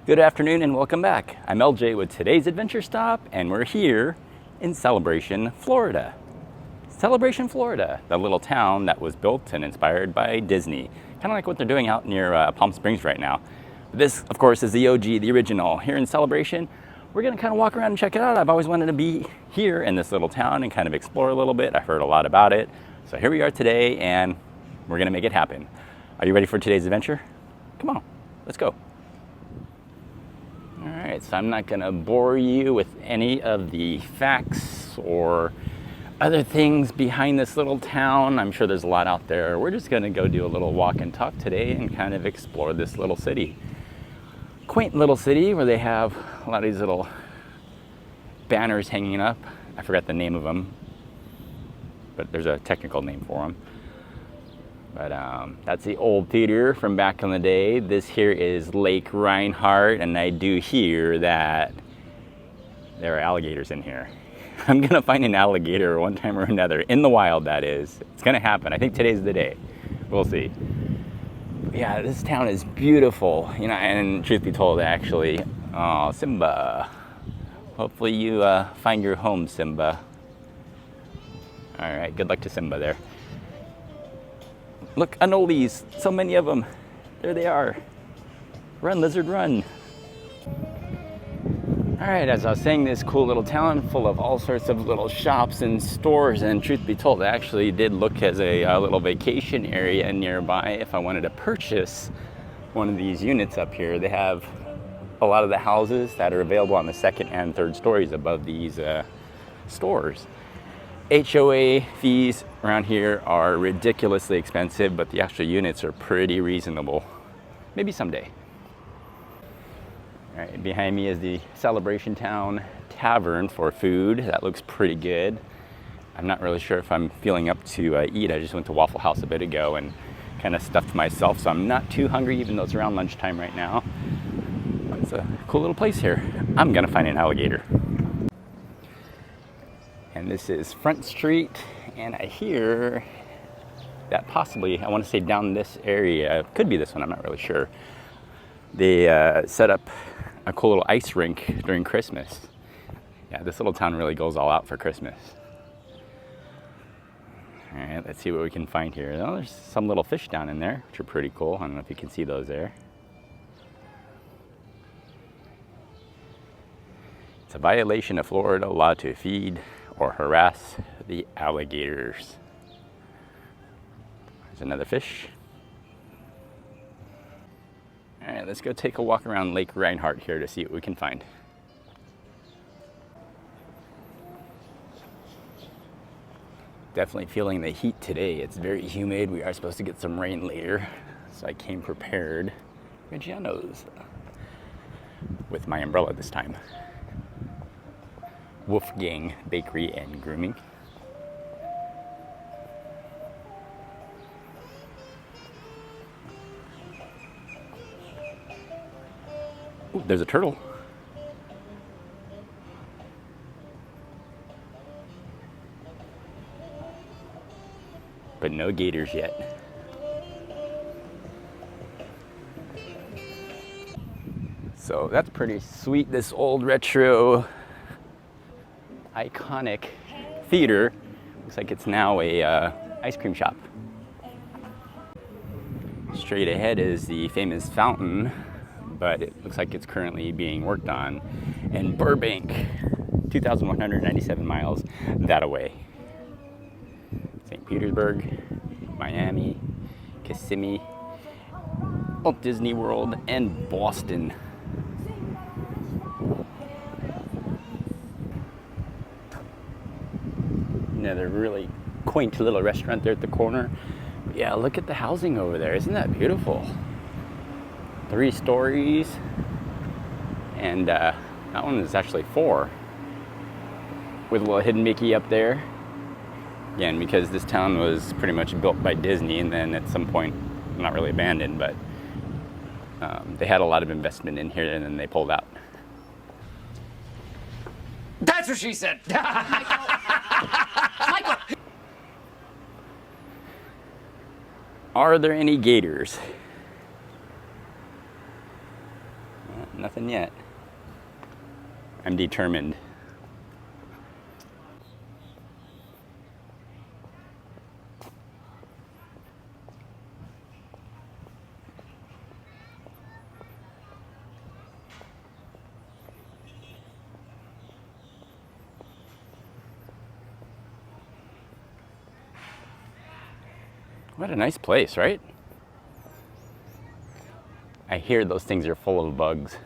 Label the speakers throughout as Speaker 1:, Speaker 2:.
Speaker 1: Good afternoon and welcome back. I'm LJ with today's adventure stop, and we're here in Celebration, Florida. Celebration, Florida, the little town that was built and inspired by Disney. Kind of like what they're doing out near Palm Springs right now. This, of course, is the OG, the original. Here in Celebration, we're gonna kind of walk around and check it out. I've always wanted to be here in this little town and kind of explore a little bit. I've heard a lot about it. So here we are today, and we're gonna make it happen. Are you ready for today's adventure? Come on, let's go. All right, so I'm not gonna bore you with any of the facts or other things behind this little town. I'm sure there's a lot out there. We're just gonna go do a little walk and talk today and kind of explore this little city. Quaint little city where they have a lot of these little banners hanging up. I forgot the name of them, but there's a technical name for them. But that's the old theater from back in the day. This here is Lake Rianhard, and I do hear that there are alligators in here. I'm gonna find an alligator one time or another, in the wild that is. It's gonna happen. I think today's the day. We'll see. But yeah, this town is beautiful. You know, and truth be told, actually, oh, Simba. Hopefully you find your home, Simba. All right, good luck to Simba there. Look, anoles, so many of them. There they are. Run, lizard, run. All right, as I was saying, this cool little town full of all sorts of little shops and stores, and truth be told, I actually did look as a little vacation area nearby if I wanted to purchase one of these units up here. They have a lot of the houses that are available on the second and third stories above these stores. HOA fees around here are ridiculously expensive, but the actual units are pretty reasonable. Maybe someday. All right, behind me is the Celebration Town Tavern for food. That looks pretty good. I'm not really sure if I'm feeling up to eat. I just went to Waffle House a bit ago and kind of stuffed myself, so I'm not too hungry, even though it's around lunchtime right now. It's a cool little place here. I'm gonna find an alligator. And this is Front Street, and I hear that possibly, I want to say down this area, could be this one, I'm not really sure. They set up a cool little ice rink during Christmas. Yeah, this little town really goes all out for Christmas. All right, let's see what we can find here. Oh, there's some little fish down in there, which are pretty cool. I don't know if you can see those there. It's a violation of Florida law to feed or harass the alligators. There's another fish. All right, let's go take a walk around Lake Rianhard here to see what we can find. Definitely feeling the heat today. It's very humid. We are supposed to get some rain later, so I came prepared. Reggiano's with my umbrella this time. Wolfgang Bakery and Grooming. Ooh, there's a turtle. But no gators yet. So that's pretty sweet, this old retro iconic theater. Looks like it's now a ice cream shop. Straight ahead is the famous fountain, but it looks like it's currently being worked on in Burbank, 2,197 miles that away. St. Petersburg, Miami, Kissimmee, Walt Disney World, and Boston. Another really quaint little restaurant there at the corner. Yeah, look at the housing over there. Isn't that beautiful? 3 stories. And that one is actually 4. With a little hidden Mickey up there. Again, because this town was pretty much built by Disney and then at some point, not really abandoned, but they had a lot of investment in here and then they pulled out.
Speaker 2: That's what she said. Michael.
Speaker 1: Are there any gators? Nothing yet. I'm determined. What a nice place, right? I hear those things are full of bugs,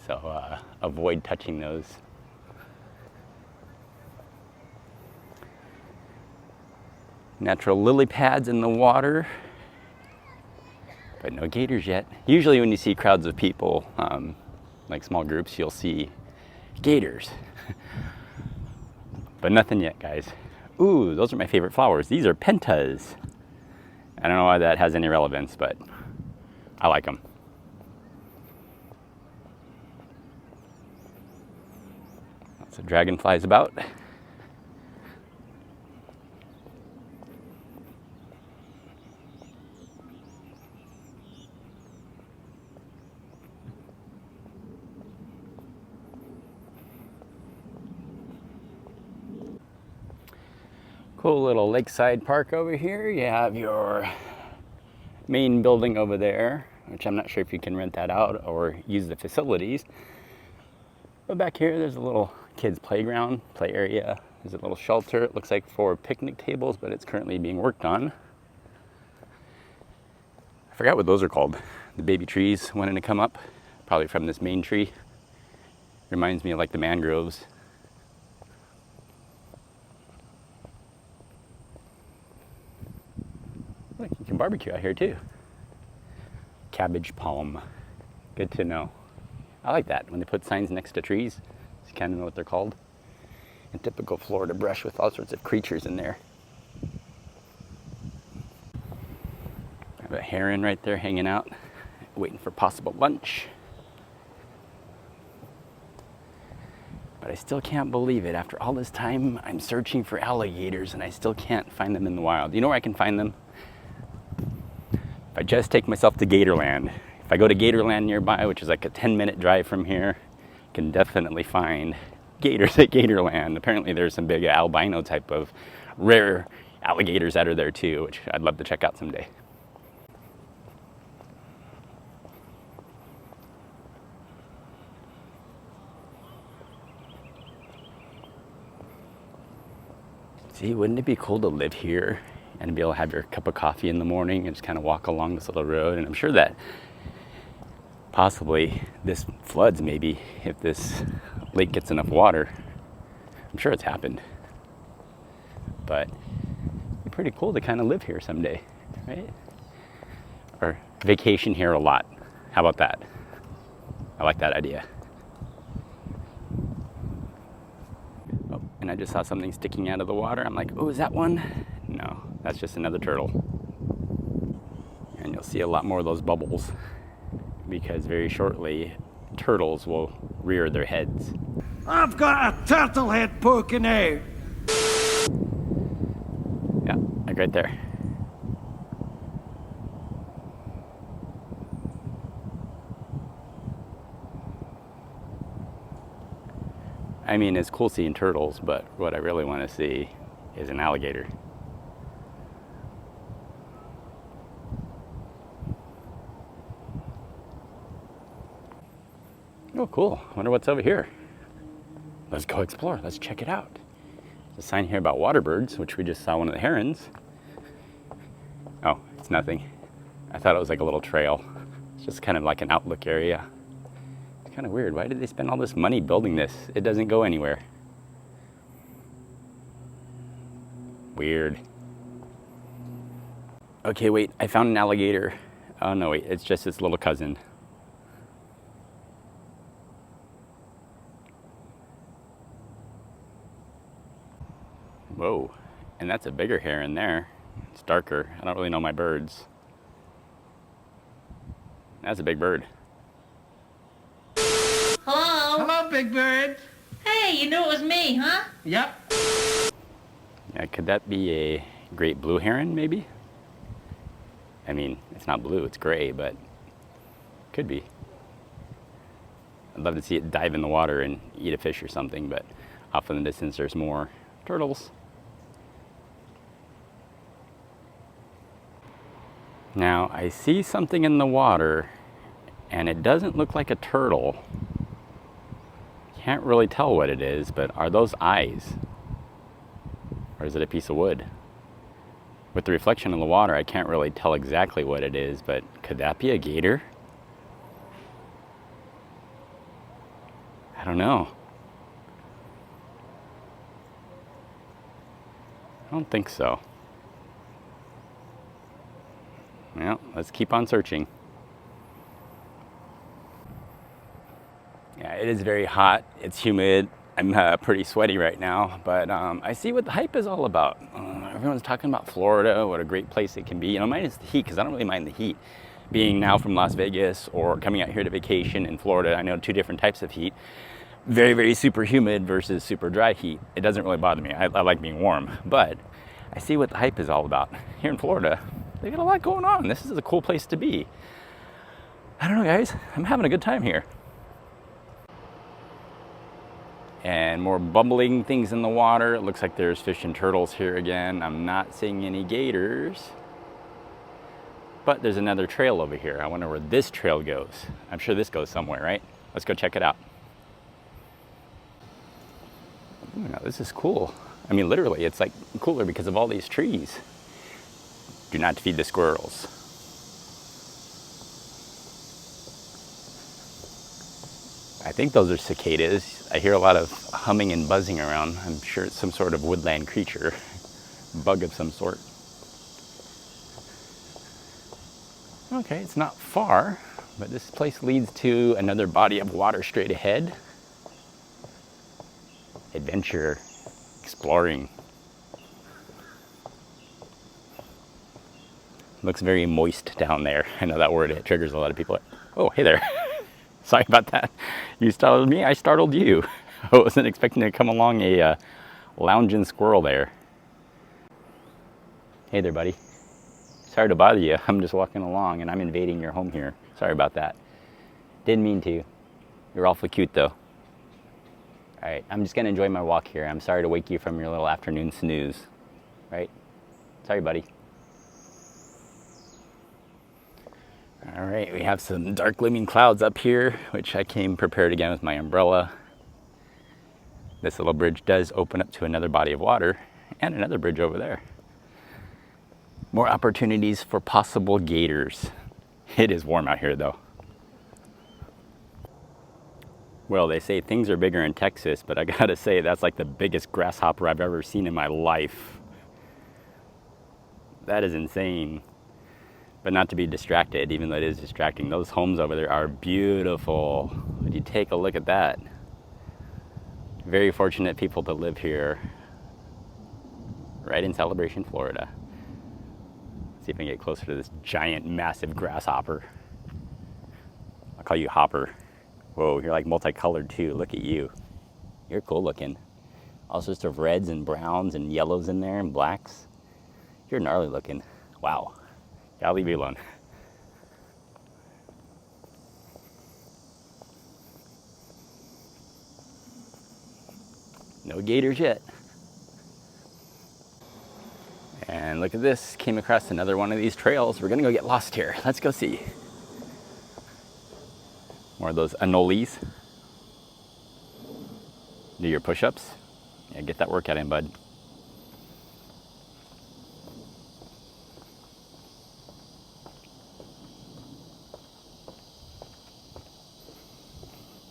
Speaker 1: so avoid touching those. Natural lily pads in the water, but no gators yet. Usually when you see crowds of people, like small groups, you'll see gators. But nothing yet, guys. Ooh, those are my favorite flowers. These are pentas. I don't know why that has any relevance, but I like them. Lots of dragonflies about. Cool little lakeside park over here. You have your main building over there, which I'm not sure if you can rent that out or use the facilities. But back here, there's a little kids' playground, play area. There's a little shelter, it looks like for picnic tables, but it's currently being worked on. I forgot what those are called. The baby trees wanting to come up, probably from this main tree. Reminds me of like the mangroves. Look, you can barbecue out here too. Cabbage palm. Good to know. I like that when they put signs next to trees. You kind of know what they're called. A typical Florida brush with all sorts of creatures in there. I have a heron right there hanging out, waiting for possible lunch. But I still can't believe it. After all this time, I'm searching for alligators and I still can't find them in the wild. You know where I can find them? If I just take myself to Gatorland. If I go to Gatorland nearby, which is like a 10-minute drive from here, I can definitely find gators at Gatorland. Apparently there's some big albino type of rare alligators that are there too, which I'd love to check out someday. See, wouldn't it be cool to live here and be able to have your cup of coffee in the morning and just kind of walk along this little road? And I'm sure that possibly this floods maybe if this lake gets enough water. I'm sure it's happened. But it'd be pretty cool to kind of live here someday, right? Or vacation here a lot. How about that? I like that idea. Oh, and I just saw something sticking out of the water. I'm like, oh, is that one? No, that's just another turtle. And you'll see a lot more of those bubbles because very shortly turtles will rear their heads.
Speaker 2: I've got a turtle head poking out.
Speaker 1: Yeah, like right there. I mean, it's cool seeing turtles, but what I really want to see is an alligator. Oh, cool. Wonder what's over here. Let's go explore. Let's check it out. There's a sign here about water birds, which we just saw one of the herons. Oh, it's nothing. I thought it was like a little trail. It's just kind of like an outlook area. It's kind of weird. Why did they spend all this money building this? It doesn't go anywhere. Weird. Okay, wait. I found an alligator. Oh, no, wait. It's just its little cousin. Whoa, and that's a bigger heron there. It's darker. I don't really know my birds. That's a big bird.
Speaker 3: Hello?
Speaker 2: Hello, Big Bird.
Speaker 3: Hey, you knew it was me, huh?
Speaker 2: Yep.
Speaker 1: Yeah, could that be a great blue heron, maybe? I mean, it's not blue, it's gray, but could be. I'd love to see it dive in the water and eat a fish or something, but off in the distance there's more turtles. Now I see something in the water and it doesn't look like a turtle. Can't really tell what it is, but are those eyes? Or is it a piece of wood? With the reflection in the water, I can't really tell exactly what it is, but could that be a gator? I don't know. I don't think so. Well, let's keep on searching. Yeah, it is very hot. It's humid. I'm pretty sweaty right now, but I see what the hype is all about. Everyone's talking about Florida, what a great place it can be. You know, minus the heat, because I don't really mind the heat. Being now from Las Vegas or coming out here to vacation in Florida, I know two different types of heat. Very, very super humid versus super dry heat. It doesn't really bother me. I like being warm, but I see what the hype is all about. Here in Florida, they got a lot going on. This is a cool place to be. I don't know, guys. I'm having a good time here. And more bubbling things in the water. It looks like there's fish and turtles here again. I'm not seeing any gators. But there's another trail over here. I wonder where this trail goes. I'm sure this goes somewhere, right? Let's go check it out. Ooh, now this is cool. I mean, literally, it's like cooler because of all these trees. Do not feed the squirrels. I think those are cicadas. I hear a lot of humming and buzzing around. I'm sure it's some sort of woodland creature, bug of some sort. Okay, it's not far, but this place leads to another body of water straight ahead. Adventure, exploring. Looks very moist down there. I know that word, it triggers a lot of people. Oh, hey there. Sorry about that. You startled me, I startled you. I wasn't expecting to come along a lounging squirrel there. Hey there, buddy. Sorry to bother you. I'm just walking along and I'm invading your home here. Sorry about that. Didn't mean to. You're awfully cute though. All right, I'm just gonna enjoy my walk here. I'm sorry to wake you from your little afternoon snooze. Right? Sorry, buddy. All right, we have some dark looming clouds up here, which I came prepared again with my umbrella. This little bridge does open up to another body of water and another bridge over there. More opportunities for possible gators. It is warm out here though. Well, they say things are bigger in Texas, but I gotta say that's like the biggest grasshopper I've ever seen in my life. That is insane. But not to be distracted, even though it is distracting. Those homes over there are beautiful. Would you take a look at that? Very fortunate people to live here, right in Celebration, Florida. Let's see if I can get closer to this giant, massive grasshopper. I'll call you Hopper. Whoa, you're like multicolored too. Look at you. You're cool looking. All sorts of reds and browns and yellows in there and blacks. You're gnarly looking. Wow. I'll leave you alone. No gators yet. And look at this, came across another one of these trails. We're gonna go get lost here. Let's go see. More of those anoles. Do your push-ups. Yeah, get that workout in, bud.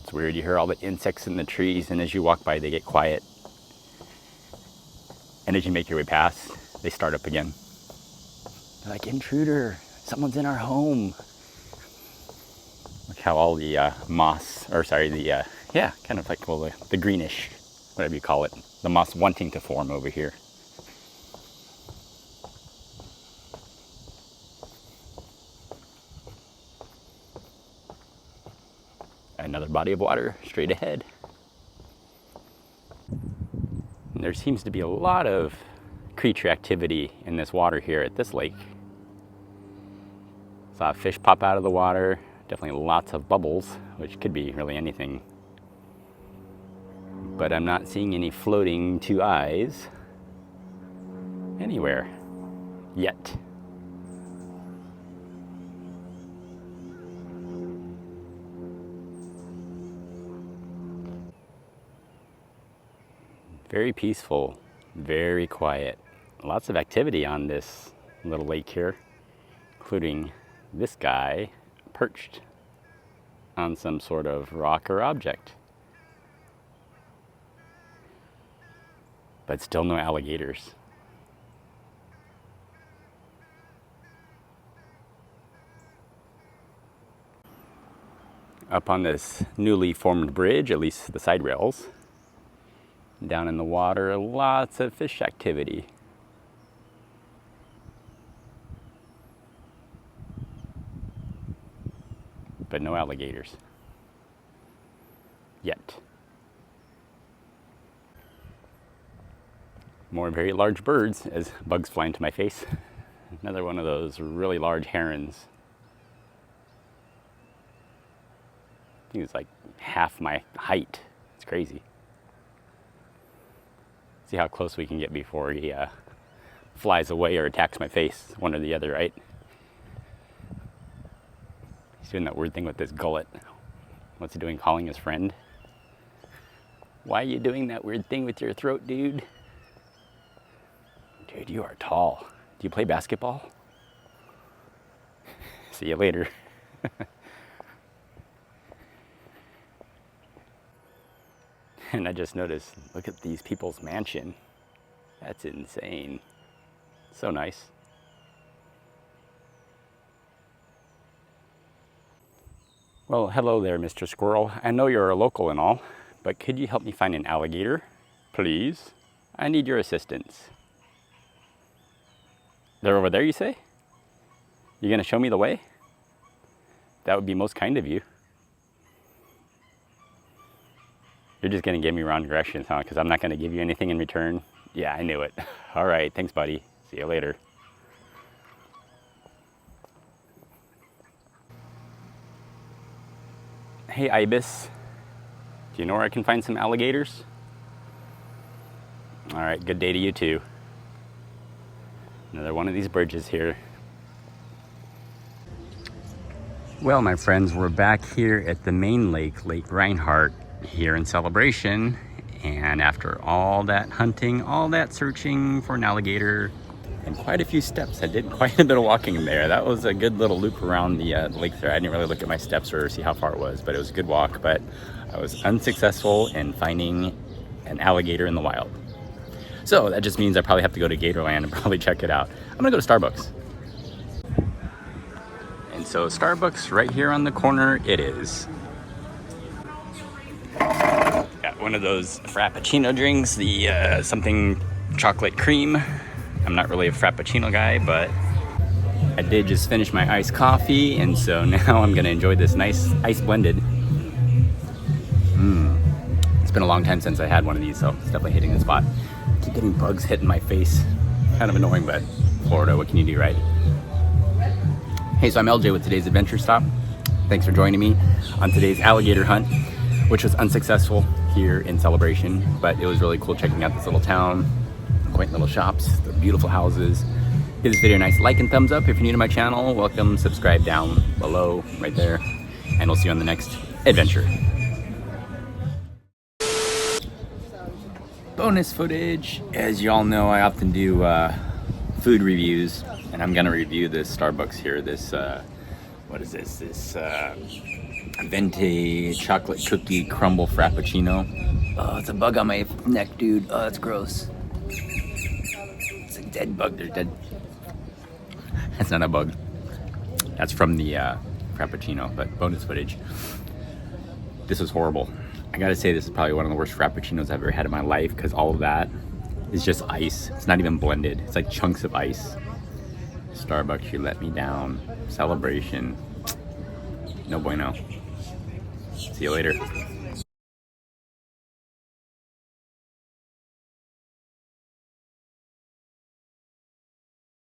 Speaker 1: It's weird, you hear all the insects in the trees, and as you walk by, they get quiet. And as you make your way past, they start up again. They're like, intruder, someone's in our home. Look how all the moss, or sorry, the, yeah, kind of like, well, the greenish, whatever you call it, the moss wanting to form over here. Another body of water straight ahead. And there seems to be a lot of creature activity in this water here at this lake. Saw a fish pop out of the water, Definitely lots of bubbles, which could be really anything. But I'm not seeing any floating two eyes anywhere yet. Very peaceful, very quiet. Lots of activity on this little lake here, including this guy perched on some sort of rock or object. But still no alligators. Up on this newly formed bridge, at least the side rails, down in the water, lots of fish activity. But no alligators. Yet. More very large birds as bugs fly into my face. Another one of those really large herons. I think it's like half my height. It's crazy. See how close we can get before he flies away or attacks my face, one or the other, right? He's doing that weird thing with his gullet. What's he doing, calling his friend? Why are you doing that weird thing with your throat, dude? Dude, you are tall. Do you play basketball? See you later. And I just noticed, look at these people's mansion. That's insane. So nice. Well, hello there, Mr. Squirrel. I know you're a local and all, but could you help me find an alligator, please? I need your assistance. They're over there, you say? You're gonna show me the way? That would be most kind of you. You're just gonna give me wrong directions, huh? Because I'm not gonna give you anything in return. Yeah, I knew it. All right, thanks, buddy. See you later. Hey, Ibis. Do you know where I can find some alligators? All right, good day to you too. Another one of these bridges here. Well, my friends, we're back here at the main lake, Lake Rianhard, here in Celebration. And after all that hunting, all that searching for an alligator, and quite a few steps, I did quite a bit of walking there. That was a good little loop around the lake there. I didn't really look at my steps or see how far it was, but it was a good walk. But I was unsuccessful in finding an alligator in the wild. So that just means I probably have to go to Gatorland and probably check it out. I'm gonna go to Starbucks. And so Starbucks right here on the corner it is. Got one of those Frappuccino drinks, the something chocolate cream. I'm not really a Frappuccino guy, but I did just finish my iced coffee, and so now I'm gonna enjoy this nice ice blended. It's been a long time since I had one of these, so it's definitely hitting the spot. I keep getting bugs hitting my face. Kind of annoying, but Florida, what can you do, right? Hey, so I'm LJ with today's adventure stop. Thanks for joining me on today's alligator hunt, which was unsuccessful here in Celebration, but it was really cool checking out this little town, quaint little shops, the beautiful houses. Give this video a nice like and thumbs up if you're new to my channel. Welcome, subscribe down below, right there, and we'll see you on the next adventure. Bonus footage. As y'all know, I often do food reviews, and I'm gonna review this Starbucks here. This, what is this? This venti chocolate cookie crumble frappuccino. Oh, it's a bug on my neck, dude. Oh, that's gross. It's a dead bug. They're dead. That's not a bug. That's from the frappuccino, but bonus footage. This was horrible. I gotta say, this is probably one of the worst frappuccinos I've ever had in my life, because all of that is just ice. It's not even blended. It's like chunks of ice. Starbucks, you let me down. Celebration. No bueno. See you later.